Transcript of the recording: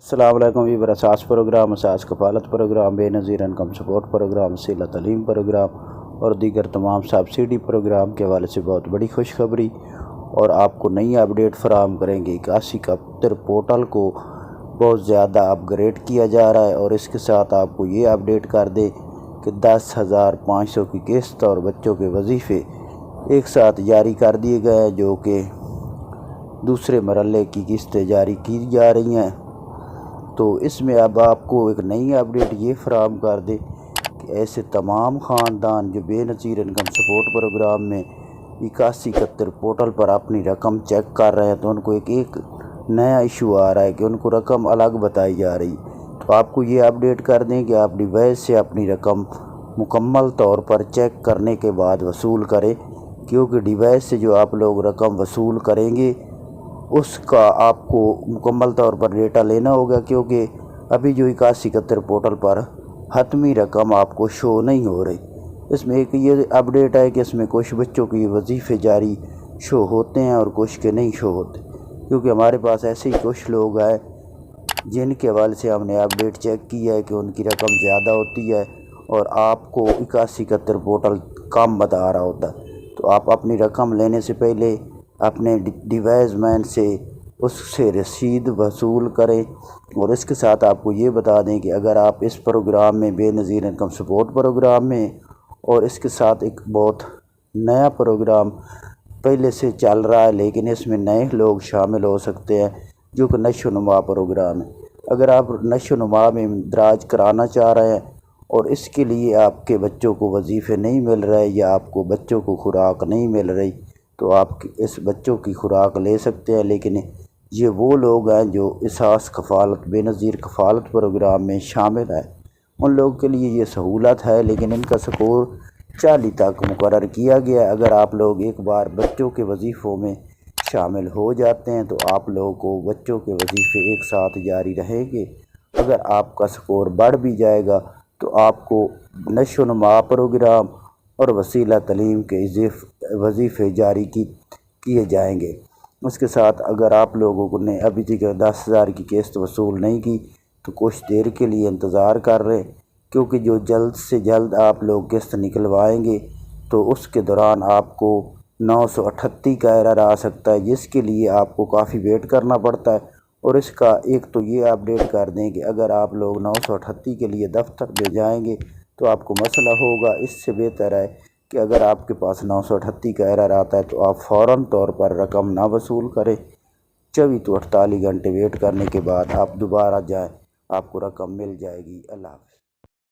السلام علیکم وی براساس پروگرام اساس کفالت پروگرام بے نظیر انکم سپورٹ پروگرام وسیلہ تعلیم پروگرام اور دیگر تمام سبسڈی پروگرام کے حوالے سے بہت بڑی خوشخبری اور آپ کو نئی اپڈیٹ فراہم کریں گے۔ 8171 پورٹل کو بہت زیادہ اپ گریڈ کیا جا رہا ہے اور اس کے ساتھ آپ کو یہ اپڈیٹ کر دیں کہ 10,500 کی قسط اور بچوں کے وظیفے ایک ساتھ جاری کر دیے گئے ہیں، جو کہ دوسرے مرحلے کی قسطیں جاری کی جا رہی ہیں۔ تو اس میں اب آپ کو ایک نئی اپڈیٹ یہ فراہم کر دے کہ ایسے تمام خاندان جو بے نظیر انکم سپورٹ پروگرام میں 8171 پورٹل پر اپنی رقم چیک کر رہے ہیں تو ان کو ایک نیا ایشو آ رہا ہے کہ ان کو رقم الگ بتائی جا رہی۔ تو آپ کو یہ اپڈیٹ کر دیں کہ آپ ڈیوائس سے اپنی رقم مکمل طور پر چیک کرنے کے بعد وصول کریں، کیونکہ ڈیوائس سے جو آپ لوگ رقم وصول کریں گے اس کا آپ کو مکمل طور پر ڈیٹا لینا ہوگا، کیونکہ ابھی جو 8171 پورٹل پر حتمی رقم آپ کو شو نہیں ہو رہی۔ اس میں ایک یہ اپڈیٹ ہے کہ اس میں کچھ بچوں کی وظیفے جاری شو ہوتے ہیں اور کچھ کے نہیں شو ہوتے، کیونکہ ہمارے پاس ایسے ہی کچھ لوگ ہیں جن کے حوالے سے ہم نے اپڈیٹ چیک کی ہے کہ ان کی رقم زیادہ ہوتی ہے اور آپ کو 8171 پورٹل کم بتا رہا ہوتا ہے۔ تو آپ اپنی رقم لینے سے پہلے اپنے ڈیوائس مین سے اس سے رسید وصول کریں، اور اس کے ساتھ آپ کو یہ بتا دیں کہ اگر آپ اس پروگرام میں بے نظیر انکم سپورٹ پروگرام میں اور اس کے ساتھ ایک بہت نیا پروگرام پہلے سے چل رہا ہے لیکن اس میں نئے لوگ شامل ہو سکتے ہیں جو کہ نشو و نما پروگرام ہے۔ اگر آپ نشو و نما میں اندراج کرانا چاہ رہے ہیں اور اس کے لیے آپ کے بچوں کو وظیفے نہیں مل رہے یا آپ کو بچوں کو خوراک نہیں مل رہی تو آپ اس بچوں کی خوراک لے سکتے ہیں، لیکن یہ وہ لوگ ہیں جو اساس کفالت بے نظیر کفالت پروگرام میں شامل ہیں، ان لوگوں کے لیے یہ سہولت ہے، لیکن ان کا سکور 40 تک مقرر کیا گیا ہے۔ اگر آپ لوگ ایک بار بچوں کے وظیفوں میں شامل ہو جاتے ہیں تو آپ لوگوں کو بچوں کے وظیفے ایک ساتھ جاری رہیں گے۔ اگر آپ کا سکور بڑھ بھی جائے گا تو آپ کو نشو و نما پروگرام اور وسیلہ تعلیم کے وظیفے جاری کیے جائیں گے۔ اس کے ساتھ اگر آپ لوگوں نے ابھی تک 10,000 کی قسط وصول نہیں کی تو کچھ دیر کے لیے انتظار کر رہے، کیونکہ جو جلد سے جلد آپ لوگ قسط نکلوائیں گے تو اس کے دوران آپ کو 938 کا ایرر آ سکتا ہے، جس کے لیے آپ کو کافی ویٹ کرنا پڑتا ہے۔ اور اس کا ایک تو یہ اپڈیٹ کر دیں کہ اگر آپ لوگ 938 کے لیے دفتر میں جائیں گے تو آپ کو مسئلہ ہوگا۔ اس سے بہتر ہے کہ اگر آپ کے پاس 938 کا ایرر آتا ہے تو آپ فوراً طور پر رقم نہ وصول کریں، 24 تو 48 گھنٹے ویٹ کرنے کے بعد آپ دوبارہ جائیں، آپ کو رقم مل جائے گی۔ اللہ حافظ۔